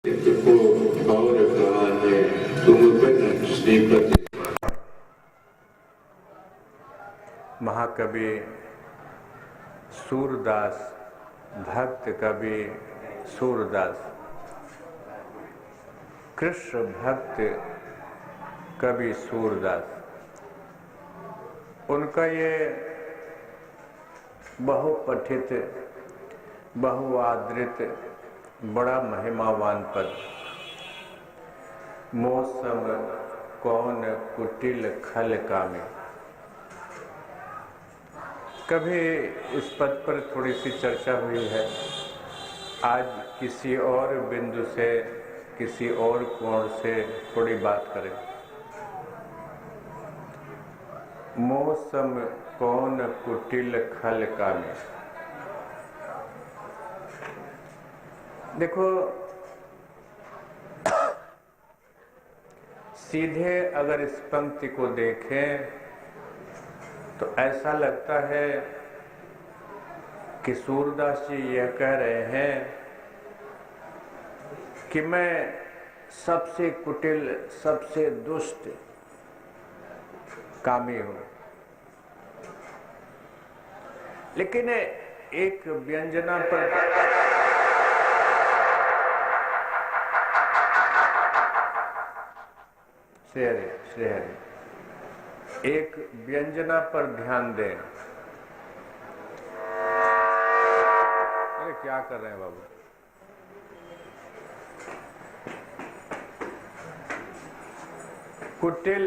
को और कहा है तुम बिन श्रीपति। महाकवि सूरदास, भक्त कवि सूरदास, कृष्ण भक्त कवि सूरदास, उनका ये बहुपठित बहुआदृत बड़ा महिमावान पद, मौसम कौन कुटिल खल कामे। कभी इस पद पर थोड़ी सी चर्चा हुई है, आज किसी और बिंदु से किसी और कोण से थोड़ी बात करें। मौसम कौन कुटिल खल कामे। देखो, सीधे अगर इस पंक्ति को देखें तो ऐसा लगता है कि सूरदास जी यह कह रहे हैं कि मैं सबसे कुटिल, सबसे दुष्ट कामी हूं। लेकिन एक व्यंजना पर एक व्यंजना पर ध्यान दें। अरे क्या कर रहे हैं बाबू? कुटिल,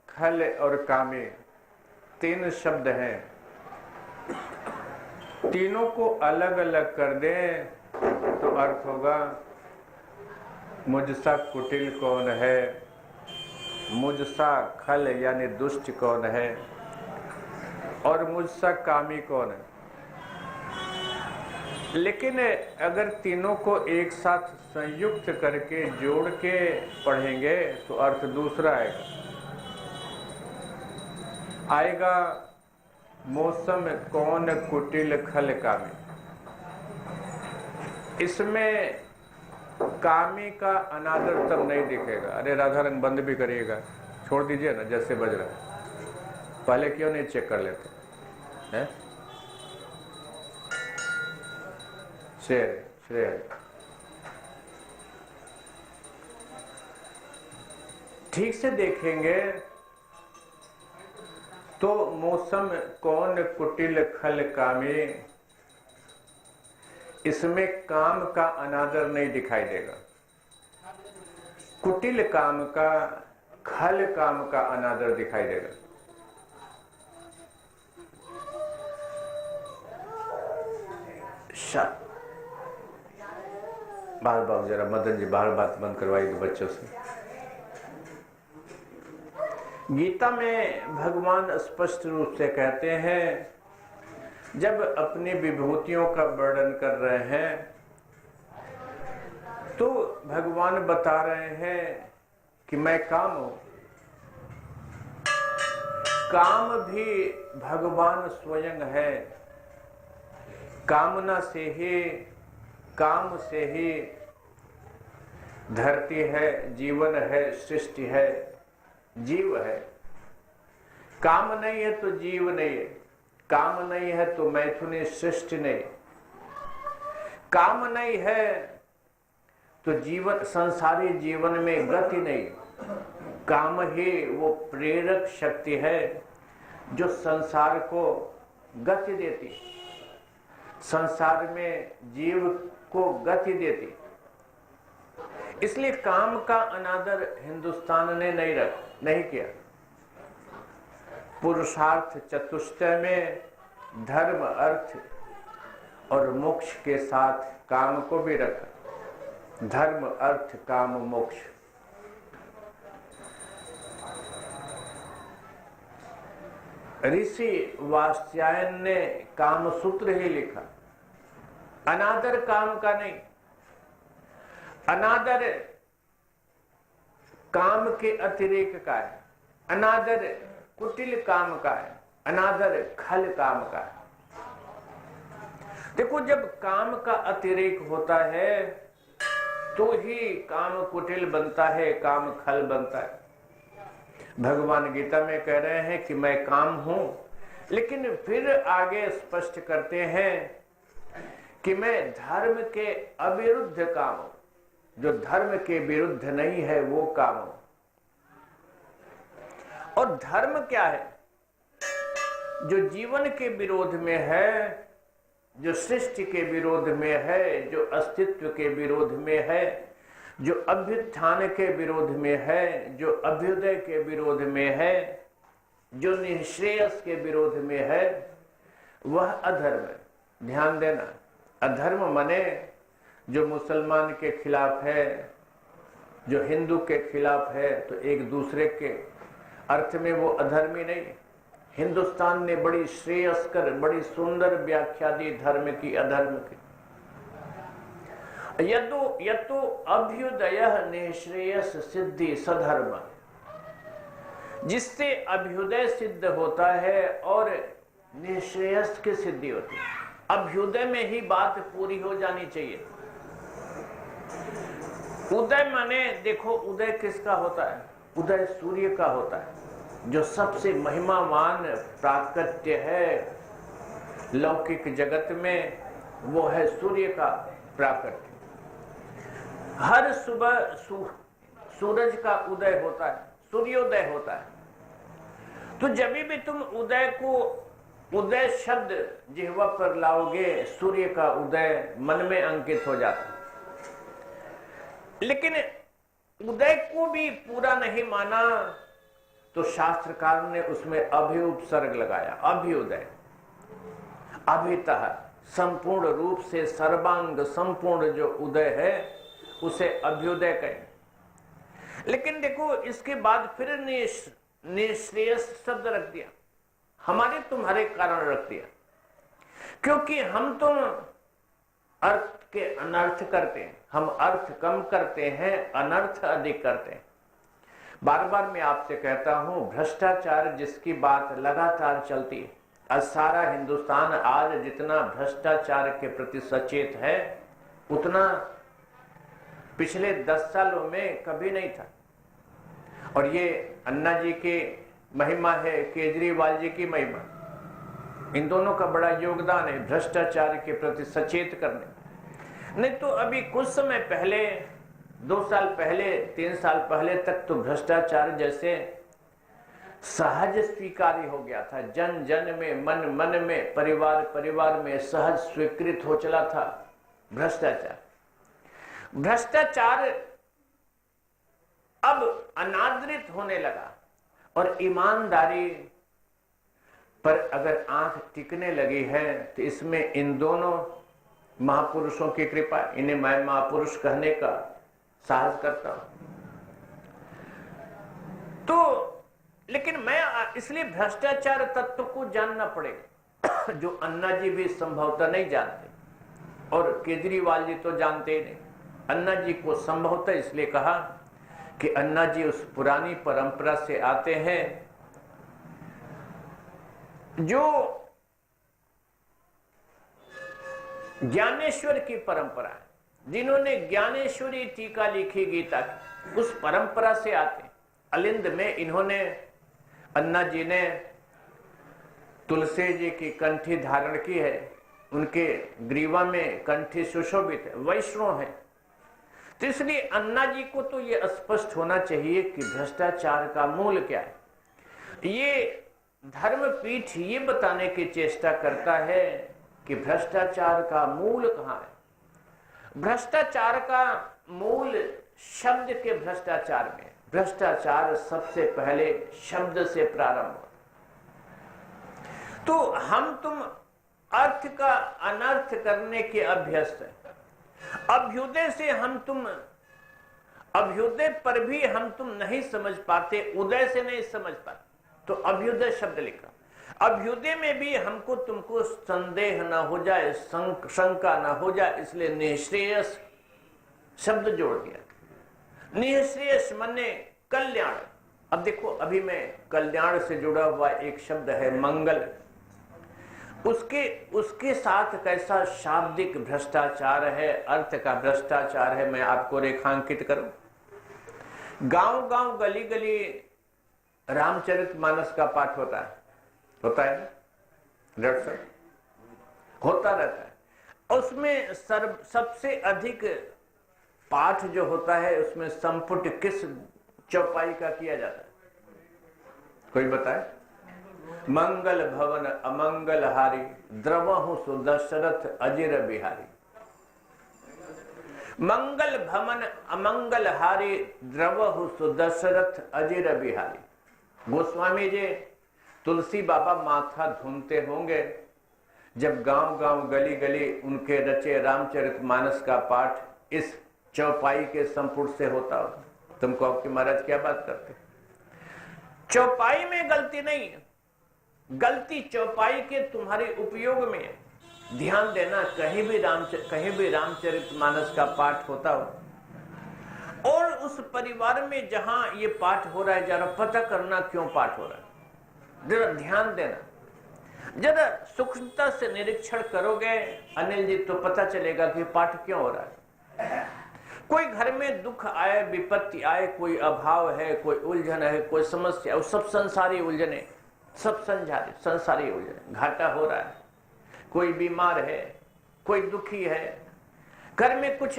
खल और कामी तीन शब्द हैं। तीनों को अलग अलग कर दें तो अर्थ होगा मुझसा कुटिल कौन है, मुझसा खल यानी दुष्ट कौन है, और मुझसा कामी कौन है। लेकिन अगर तीनों को एक साथ संयुक्त करके जोड़ के पढ़ेंगे तो अर्थ दूसरा आएगा मौसम कौन कुटिल खल कामी। इसमें कामी का अनादर तब नहीं दिखेगा। अरे राधा रंग बंद भी करिएगा, छोड़ दीजिए ना, जैसे बज रहा है। पहले क्यों नहीं चेक कर लेते हैं? शेर ठीक से देखेंगे तो मौसम कौन कुटिल खल कामी, इसमें काम का अनादर नहीं दिखाई देगा। कुटिल काम का, खल काम का अनादर दिखाई देगा। बार जरा मदन जी बाहर बात बंद करवाइए बच्चों से। गीता में भगवान स्पष्ट रूप से कहते हैं, जब अपनी विभूतियों का वर्णन कर रहे हैं तो भगवान बता रहे हैं कि मैं काम हूं। काम भी भगवान स्वयं है। कामना से ही, काम से ही धरती है, जीवन है, सृष्टि है, जीव है। काम नहीं है तो जीव नहीं है, काम नहीं है तो मैथुनी सृष्टि नहीं, काम नहीं है तो जीवन, संसारी जीवन में गति नहीं। काम ही वो प्रेरक शक्ति है जो संसार को गति देती, संसार में जीव को गति देती। इसलिए काम का अनादर हिंदुस्तान ने नहीं किया। पुरुषार्थ चतुष्टय में धर्म, अर्थ और मोक्ष के साथ काम को भी रखा। धर्म, अर्थ, काम, मोक्ष। ऋषि वात्स्यायन ने काम सूत्र ही लिखा। अनादर काम का नहीं, अनादर काम के अतिरेक का है, अनादर कुटिल काम का है, अनादर खल काम का है। देखो, जब काम का अतिरेक होता है तो ही काम कुटिल बनता है, काम खल बनता है। भगवान गीता में कह रहे हैं कि मैं काम हूं, लेकिन फिर आगे स्पष्ट करते हैं कि मैं धर्म के अविरुद्ध काम हूं। जो धर्म के विरुद्ध नहीं है वो काम हूं। और धर्म क्या है? जो जीवन के विरोध में है, जो सृष्टि के विरोध में है, जो अस्तित्व के विरोध में है, जो अभ्युत्थान के विरोध में है, जो अभ्युदय के विरोध में है, जो निःश्रेयस के विरोध में है, वह अधर्म है। ध्यान देना, अधर्म माने जो मुसलमान के खिलाफ है, जो हिंदू के खिलाफ है, तो एक दूसरे के अर्थ में वो अधर्मी नहीं। हिंदुस्तान ने बड़ी श्रेयस्कर, बड़ी सुंदर व्याख्या दी धर्म की, अधर्म की। यतो अभ्युदय निःश्रेयस सिद्धि सधर्म, जिससे अभ्युदय सिद्ध होता है और निःश्रेयस की सिद्धि होती है। अभ्युदय में ही बात पूरी हो जानी चाहिए। उदय माने देखो, उदय किसका होता है? उदय सूर्य का होता है, जो सबसे महिमावान प्राकट्य है लौकिक जगत में, वो है सूर्य का प्राकट्य। हर सुबह सूरज का उदय होता है, सूर्योदय होता है। तो जब भी तुम उदय को, उदय शब्द जिह्वा पर लाओगे, सूर्य का उदय मन में अंकित हो जाता है। लेकिन उदय को भी पूरा नहीं माना तो शास्त्रकार ने उसमें अभिउपसर्ग लगाया। अभ्युदय, अभितः, संपूर्ण रूप से सर्वांग संपूर्ण जो उदय है उसे अभ्युदय कहें। लेकिन देखो, इसके बाद फिर निःश्रेयस शब्द रख दिया, हमारे तुम्हारे कारण रख दिया, क्योंकि हम तुम अर्थ के अनर्थ करते हैं। हम अर्थ कम करते हैं, अनर्थ अधिक करते हैं। बार बार मैं आपसे कहता हूं, भ्रष्टाचार जिसकी बात लगातार चलती है, आज सारा हिंदुस्तान आज जितना भ्रष्टाचार के प्रति सचेत है, उतना पिछले 10 सालों में कभी नहीं था। और ये अन्ना जी की महिमा है, केजरीवाल जी की महिमा, इन दोनों का बड़ा योगदान है भ्रष्टाचार के प्रति सचेत करने। नहीं तो अभी कुछ समय पहले, 2 साल पहले, 3 साल पहले तक तो भ्रष्टाचार जैसे सहज स्वीकार्य हो गया था। जन जन में, मन मन में, परिवार परिवार में सहज स्वीकृत हो चला था भ्रष्टाचार। भ्रष्टाचार अब अनादृत होने लगा और ईमानदारी पर अगर आंख टिकने लगी है तो इसमें इन दोनों महापुरुषों की कृपा। इन्हें मैं महापुरुष कहने का साहस करता हूं। तो लेकिन मैं इसलिए भ्रष्टाचार तत्व को जानना पड़ेगा, जो अन्ना जी भी संभवतः नहीं जानते और केजरीवाल जी तो जानते ही नहीं। अन्ना जी को संभवतः इसलिए कहा कि अन्ना जी उस पुरानी परंपरा से आते हैं जो ज्ञानेश्वर की परंपरा है। जिन्होंने ज्ञानेश्वरी टीका लिखी गीता की, उस परंपरा से आते। अलिंद में इन्होंने, अन्ना जी ने तुलसी जी की कंठी धारण की है, उनके ग्रीवा में कंठी सुशोभित है, वैष्णव है। तो इसलिए अन्ना जी को तो ये स्पष्ट होना चाहिए कि भ्रष्टाचार का मूल क्या है। ये धर्मपीठ ये बताने की चेष्टा करता है कि भ्रष्टाचार का मूल कहां है। भ्रष्टाचार का मूल शब्द के भ्रष्टाचार में। भ्रष्टाचार सबसे पहले शब्द से प्रारंभ हो। तो हम तुम अर्थ का अनर्थ करने के अभ्यस्त हैं। अभ्युदय से हम तुम, अभ्युदय पर भी हम तुम नहीं समझ पाते, उदय से नहीं समझ पाते, तो अभ्युदय शब्द लिखा। अभ्युदय में भी हमको तुमको संदेह ना हो जाए, शंका ना हो जाए, इसलिए निःश्रेयस शब्द जोड़ दिया। निःश्रेयस माने कल्याण। अब देखो, अभी मैं कल्याण से जुड़ा हुआ एक शब्द है मंगल। उसके साथ कैसा शाब्दिक भ्रष्टाचार है, अर्थ का भ्रष्टाचार है, मैं आपको रेखांकित करूं। गांव गांव गली गली रामचरितमानस का पाठ होता है ना डॉक्टर साहब? होता रहता है। उसमें सबसे अधिक पाठ जो होता है उसमें संपुट किस चौपाई का किया जाता है, कोई बताए? मंगल भवन अमंगल हारी द्रवहु सुदशरथ अजिर बिहारी। मंगल भवन अमंगल हारी द्रवहु सुदशरथ अजिर बिहारी। गोस्वामी जी तुलसी बाबा माथा धुनते होंगे जब गांव गांव गली गली उनके रचे रामचरितमानस का पाठ इस चौपाई के संपुट से होता हो। तुमको आपके महाराज क्या बात करते? चौपाई में गलती नहीं है, गलती चौपाई के तुम्हारे उपयोग में है। ध्यान देना, कहीं भी रामचरितमानस का पाठ होता हो और उस परिवार में जहां ये पाठ हो रहा है जरा पता करना क्यों पाठ हो रहा है, जरा ध्यान देना, जरा सूक्ष्मता से निरीक्षण करोगे अनिल जी तो पता चलेगा कि पाठ क्यों हो रहा है। कोई घर में दुख आए, विपत्ति आए, कोई अभाव है, कोई उलझन है, कोई समस्या, सब संसारी उलझने, सब संसारी उलझने, घाटा हो रहा है, कोई बीमार है, कोई दुखी है, घर में कुछ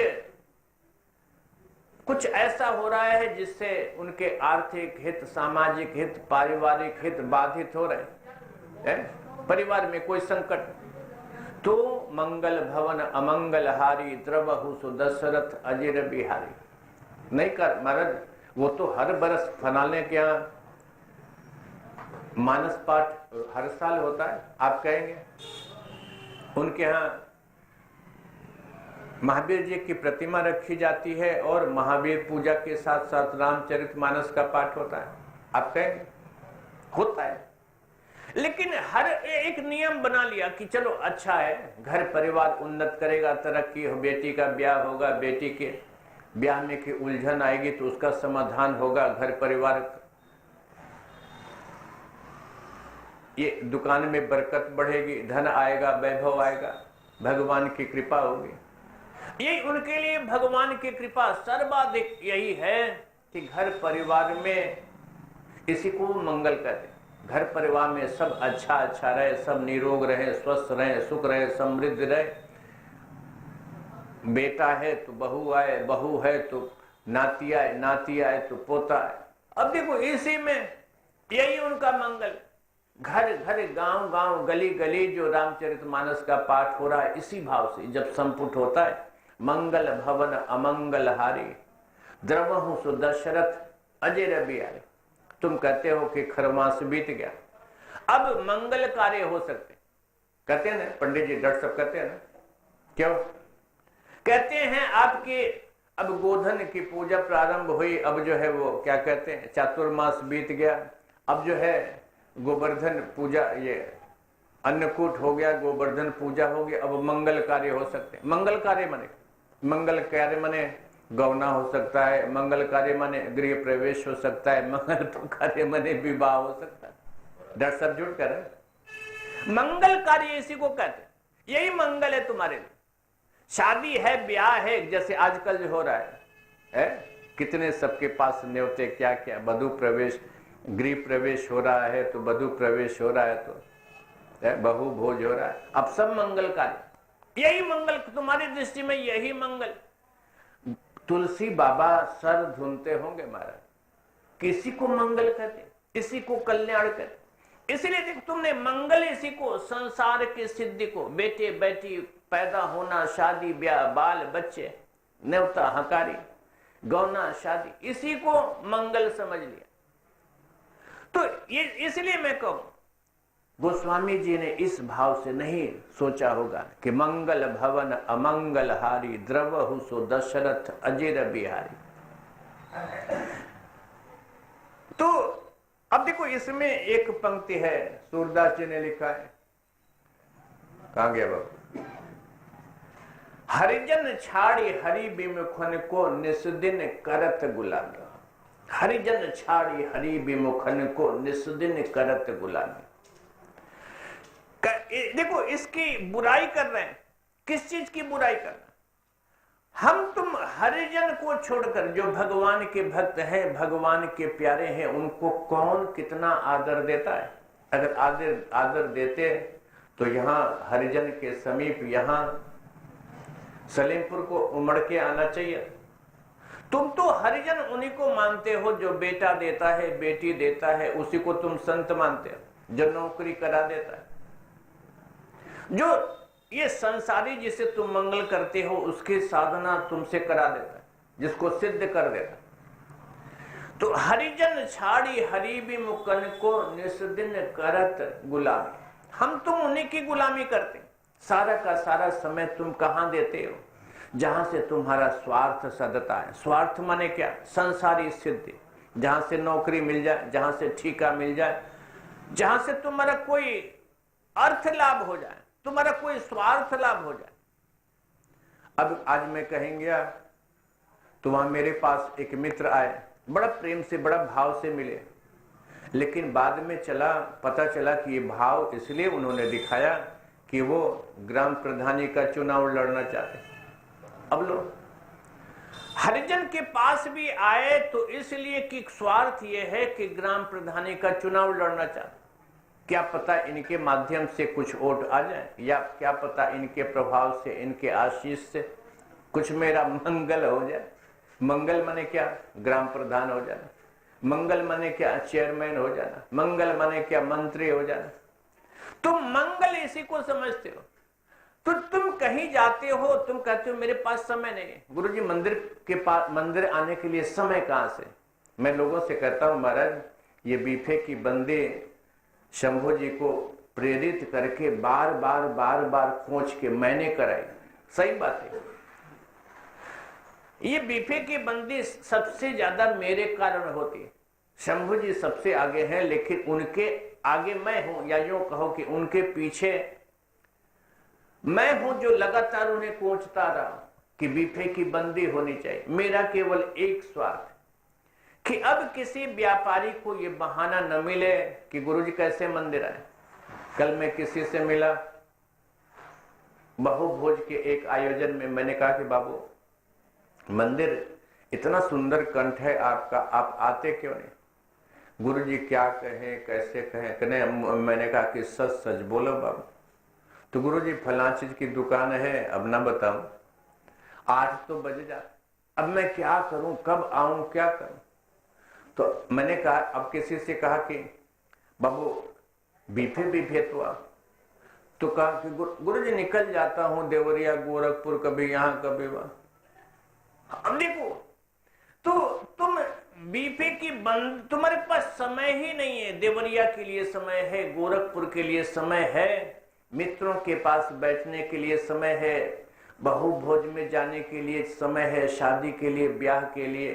ऐसा हो रहा है जिससे उनके आर्थिक हित, सामाजिक हित, पारिवारिक हित बाधित हो रहे हैं, परिवार में कोई संकट, तो मंगल भवन अमंगल हारी द्रवहु सुदशरथ अजिर बिहारी नहीं कर महाराज। वो तो हर बरस फलाने के यहाँ मानस पाठ हर साल होता है, आप कहेंगे उनके यहाँ महावीर जी की प्रतिमा रखी जाती है और महावीर पूजा के साथ साथ रामचरितमानस का पाठ होता है, आप कहेंगे होता है। लेकिन हर एक नियम बना लिया कि चलो अच्छा है, घर परिवार उन्नत करेगा, तरक्की हो, बेटी का ब्याह होगा, बेटी के ब्याह में की उलझन आएगी तो उसका समाधान होगा, घर परिवार ये दुकान में बरकत बढ़ेगी, धन आएगा, वैभव आएगा, भगवान की कृपा होगी। यही उनके लिए भगवान की कृपा सर्वाधिक यही है कि घर परिवार में इसी को मंगल कहते, घर परिवार में सब अच्छा रहे, सब निरोग रहे, स्वस्थ रहे, सुख रहे, समृद्ध रहे। बेटा है तो बहू आए, बहू है तो नाती आए, नाती आए तो पोता आए। अब देखो इसी में यही उनका मंगल, घर घर गांव गांव गली गली जो रामचरितमानस का पाठ हो रहा है इसी भाव से जब संपुट होता है। मंगल भवन अमंगल हारी द्रवहु सुदशरथ अजय बिहारी। तुम कहते हो कि खरमास बीत गया, अब मंगल कार्य हो सकते, कहते हैं ना पंडित जी, डॉक्टर साहब कहते हैं ना, क्यों कहते हैं? आपकी अब गोधन की पूजा प्रारंभ हुई, अब जो है वो क्या कहते हैं, चातुर्मास बीत गया, अब जो है गोवर्धन पूजा, ये अन्नकूट हो गया, गोवर्धन पूजा हो गया, अब मंगल कार्य हो सकते हैं। मंगल कार्य माने गौना हो सकता है, मंगल कार्य माने गृह प्रवेश हो सकता है, मंगल कार्य माने विवाह हो सकता है। डॉक्टर साहब जुट कर मंगल कार्य इसी को कहते हैं, यही मंगल है तुम्हारे लिए। शादी है, ब्याह है, जैसे आजकल जो हो रहा है कितने सबके पास न्योते, क्या क्या, वधु प्रवेश, गृह प्रवेश हो रहा है तो वधु प्रवेश हो रहा है तो बहु भोज हो रहा है, अब सब मंगल कार्य, यही मंगल तुम्हारी दृष्टि में, यही मंगल। तुलसी बाबा सर धुनते होंगे महाराज, किसी को मंगल कहते, इसी को कल्याण कहते। इसलिए देख तुमने मंगल इसी को, संसार की सिद्धि को, बेटे बेटी पैदा होना, शादी ब्याह, बाल बच्चे, न्योता हकारी, गौना शादी, इसी को मंगल समझ लिया। तो ये इसलिए मैं कहूं गोस्वामी जी ने इस भाव से नहीं सोचा होगा कि मंगल भवन अमंगल हारी द्रवहु सो दशरथ अजिर बिहारी। तो अब देखो इसमें एक पंक्ति है, सूरदास जी ने लिखा है, कहां गया बाबू? हरिजन छाड़ी हरि विमुखन को निस्दिन करत गुलामी। हरिजन छाड़ी हरि विमुखन को निस्दिन करत गुलामी। देखो इसकी बुराई कर रहे हैं। किस चीज की बुराई कर रहे हैं? हम तुम हरिजन को छोड़कर जो भगवान के भक्त हैं, भगवान के प्यारे हैं, उनको कौन कितना आदर देता है? अगर आदर देते तो यहां हरिजन के समीप यहां सलेमपुर को उमड़ के आना चाहिए। तुम तो हरिजन उन्हीं को मानते हो जो बेटा देता है, बेटी देता है, उसी को तुम संत मानते हो, जो नौकरी करा देता है, जो ये संसारी जिसे तुम मंगल करते हो उसकी साधना तुमसे करा देता है, जिसको सिद्ध कर देता है। तो हरिजन छाड़ी हरि विमुखन को निस्दिन करत गुलामी। हम तुम उन्हीं की गुलामी करते। सारा का सारा समय तुम कहां देते हो? जहां से तुम्हारा स्वार्थ सदता है। स्वार्थ माने क्या? संसारी सिद्धि, जहां से नौकरी मिल जाए, जहां से ठीका मिल जाए, जहां से तुम्हारा कोई अर्थ लाभ हो जाए, तुम्हारा कोई स्वार्थ लाभ हो जाए। अब आज मैं कहेंगे तो वहां मेरे पास एक मित्र आए, बड़ा प्रेम से, बड़ा भाव से मिले, लेकिन बाद में पता चला कि ये भाव इसलिए उन्होंने दिखाया कि वो ग्राम प्रधानी का चुनाव लड़ना चाहते। अब लो, हरिजन के पास भी आए तो इसलिए कि स्वार्थ ये है कि ग्राम प्रधानी का चुनाव लड़ना चाहते। क्या पता इनके माध्यम से कुछ वोट आ जाए, या क्या पता इनके प्रभाव से, इनके आशीष से कुछ मेरा मंगल हो जाए। मंगल माने क्या? ग्राम प्रधान हो जाना। मंगल माने क्या? चेयरमैन हो जाना। मंगल माने क्या? मंत्री हो जाना। तुम मंगल इसी को समझते हो। तो तुम कहीं जाते हो, तुम कहते हो मेरे पास समय नहीं है। गुरुजी मंदिर आने के लिए समय कहां से? मैं लोगों से कहता हूं महाराज, ये बीफे की बंदे शंभू जी को प्रेरित करके बार बार खोज के मैंने कराई। सही बात है। ये बीफे की बंदी सबसे ज्यादा मेरे कारण होती है। शंभू जी सबसे आगे हैं, लेकिन उनके आगे मैं हूं, या यूं कहो कि उनके पीछे मैं हूं जो लगातार उन्हें कोचता रहा कि बीफे की बंदी होनी चाहिए। मेरा केवल एक स्वार्थ कि अब किसी व्यापारी को ये बहाना न मिले कि गुरुजी कैसे मंदिर आए। कल मैं किसी से मिला बहुभोज के एक आयोजन में, मैंने कहा कि बाबू मंदिर इतना सुंदर कंठ है आपका, आप आते क्यों नहीं? गुरुजी क्या कहें, कैसे कहें? मैंने कहा कि सच सच बोलो बाबू। तो गुरुजी फलां चीज की दुकान है, अब ना बताऊं, 8 तो बजे जाते, अब मैं क्या करूं, कब आऊं, क्या करूं? तो मैंने कहा, अब किसी से कहा कि बाबू बीफे तो आप, तो कहा कि गुरुजी निकल जाता हूं देवरिया, गोरखपुर, कभी यहां कभी वहां। अब देखो, तो तुम बीफे की बंद, तुम्हारे पास समय ही नहीं है। देवरिया के लिए समय है, गोरखपुर के लिए समय है, मित्रों के पास बैठने के लिए समय है, बहुभोज में जाने के लिए समय है, शादी के लिए, ब्याह के लिए,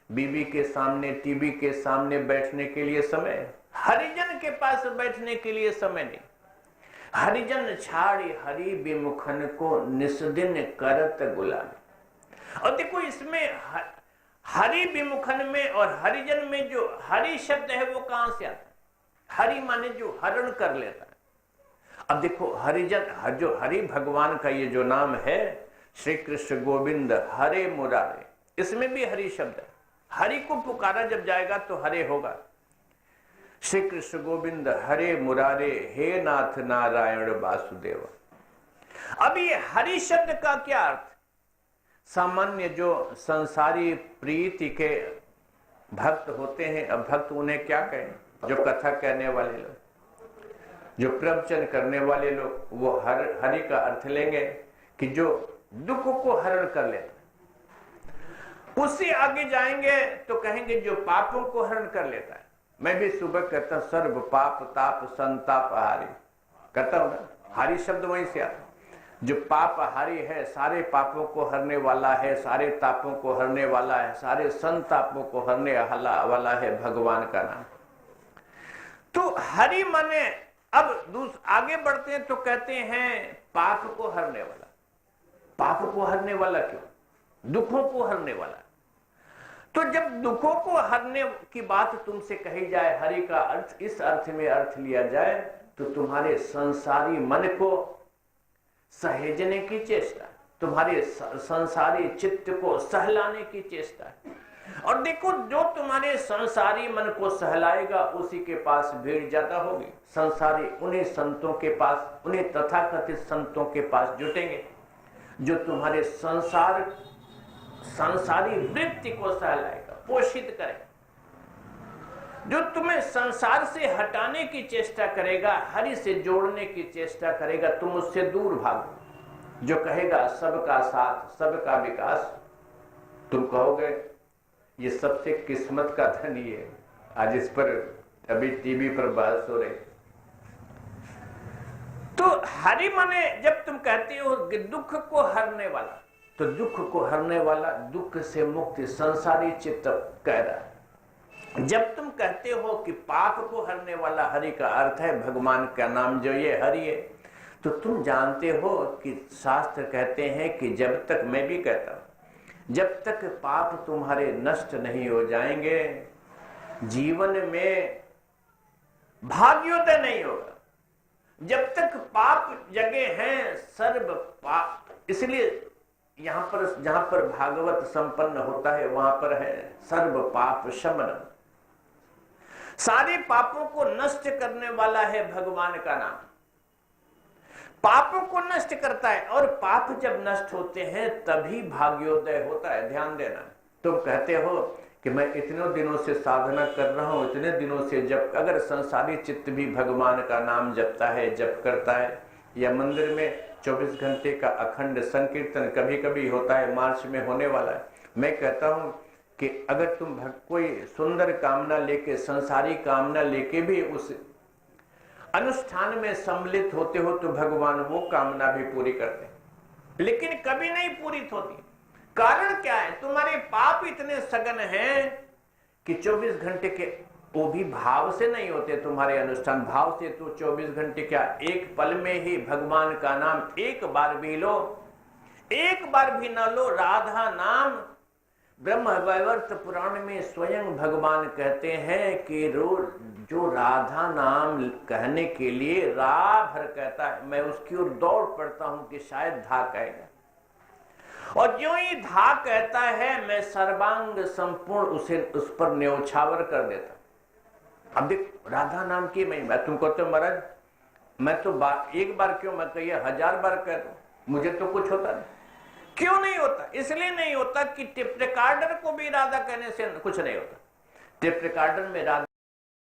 बीवी के सामने, टीवी के सामने बैठने के लिए समय है। हरिजन के पास बैठने के लिए समय नहीं। हरिजन छाड़ी हरि विमुखन को निस्दिन करत गुलामी। और देखो इसमें हरि विमुखन में और हरिजन में जो हरि शब्द है वो कहां से आता है? हरि माने जो हरण कर लेता है। अब देखो हरिजन, जो हरि भगवान का ये जो नाम है, श्री कृष्ण गोविंद हरे मुरारे, इसमें भी हरि शब्द है। हरि को पुकारा जब जाएगा तो हरे होगा। श्री कृष्ण गोविंद हरे मुरारे, हे नाथ नारायण वासुदेव। अब ये हरि शब्द का क्या अर्थ? सामान्य जो संसारी प्रीति के भक्त होते हैं, अब भक्त उन्हें क्या कहें? जो कथा कहने वाले लोग, जो प्रवचन करने वाले लोग, वो हरि का अर्थ लेंगे कि जो दुख को हरण कर लेता है। उससे आगे जाएंगे तो कहेंगे जो पापों को हरण कर लेता है। मैं भी सुबह कहता सर्व पाप ताप संताप हारी, कहता हूं ना, हारी शब्द वहीं से आता। जो पाप हारी है, सारे पापों को हरने वाला है, सारे तापों को हरने वाला है, सारे संतापों को हरने वाला है भगवान का नाम। तो हरि माने, अब आगे बढ़ते हैं तो कहते हैं पाप को हरने वाला। पाप को हरने वाला क्यों? दुखों को हरने वाला। तो जब दुखों को हरने की बात तुमसे कही जाए, हरि का अर्थ इस अर्थ में अर्थ लिया जाए, तो तुम्हारे संसारी मन को सहेजने की चेष्टा, तुम्हारे संसारी चित्त को सहलाने की चेष्टा है। और देखो, जो तुम्हारे संसारी मन को सहलाएगा उसी के पास भीड़ ज्यादा होगी। संसारी उन्हीं संतों के पास, उन्हीं तथाकथित संतों के पास जुटेंगे जो तुम्हारे संसारी वृत्ति को सहलाएगा, पोषित करेगा। जो तुम्हें संसार से हटाने की चेष्टा करेगा, हरि से जोड़ने की चेष्टा करेगा, तुम उससे दूर भागो। जो कहेगा सबका साथ, सबका विकास, तुम कहोगे ये सबसे किस्मत का धन ही है। आज इस पर अभी टीवी पर बहस हो रही। तो हरि माने, जब तुम कहते हो कि दुख को हरने वाला, तो दुख को हरने वाला, दुख से मुक्ति संसारी चित्त कह रहा है। जब तुम कहते हो कि पाप को हरने वाला हरि का अर्थ है भगवान का नाम जो ये हरि है, तो तुम जानते हो कि शास्त्र कहते हैं कि जब तक, मैं भी कहता हूं, जब तक पाप तुम्हारे नष्ट नहीं हो जाएंगे जीवन में भाग्योदय नहीं होगा। जब तक पाप जगे हैं सर्व पाप, इसलिए यहां पर जहां पर भागवत संपन्न होता है वहां पर है सर्व पाप शमन। सारे पापों को नष्ट करने वाला है भगवान का नाम, पापों को नष्ट करता है। और पाप जब नष्ट होते हैं तभी भाग्योदय होता है। ध्यान देना, तुम कहते हो कि मैं इतने दिनों से साधना कर रहा हूं, इतने दिनों से जब, अगर संसारी चित्त भी भगवान का नाम जपता है, जप करता है, या मंदिर में 24 घंटे का अखंड संकीर्तन कभी कभी होता है, मार्च में होने वाला है, मैं कहता हूं कि अगर तुम कोई सुंदर कामना लेके, संसारी कामना लेके भी उस अनुष्ठान में सम्मिलित होते हो तो भगवान वो कामना भी पूरी करते, लेकिन कभी नहीं पूरी होती। कारण क्या है? तुम्हारे पाप इतने सघन हैं कि 24 घंटे के, वो भी भाव से नहीं होते तुम्हारे अनुष्ठान। भाव से तो 24 घंटे क्या, एक पल में ही भगवान का नाम एक बार भी लो, एक बार भी ना लो राधा नाम। ब्रह्म वैवर्त पुराण में स्वयं भगवान कहते हैं कि रोज जो राधा नाम कहने के लिए राह भर कहता है, मैं उसकी ओर दौड़ पड़ता हूं कि शायद धा कहेगा। और जो ही धा कहता है मैं सर्वांग संपूर्ण उसे उस पर न्यौछावर कर देता। अब देख, राधा नाम की मैं तुम कहते हो महाराज मैं तो एक बार क्यों, मैं कहिए 1000 बार कह दूं, मुझे तो कुछ होता नहीं। क्यों नहीं होता? इसलिए नहीं होता कि टेप रिकॉर्डर को भी राधा कहने से कुछ नहीं होता। टेप रिकॉर्डर में राधा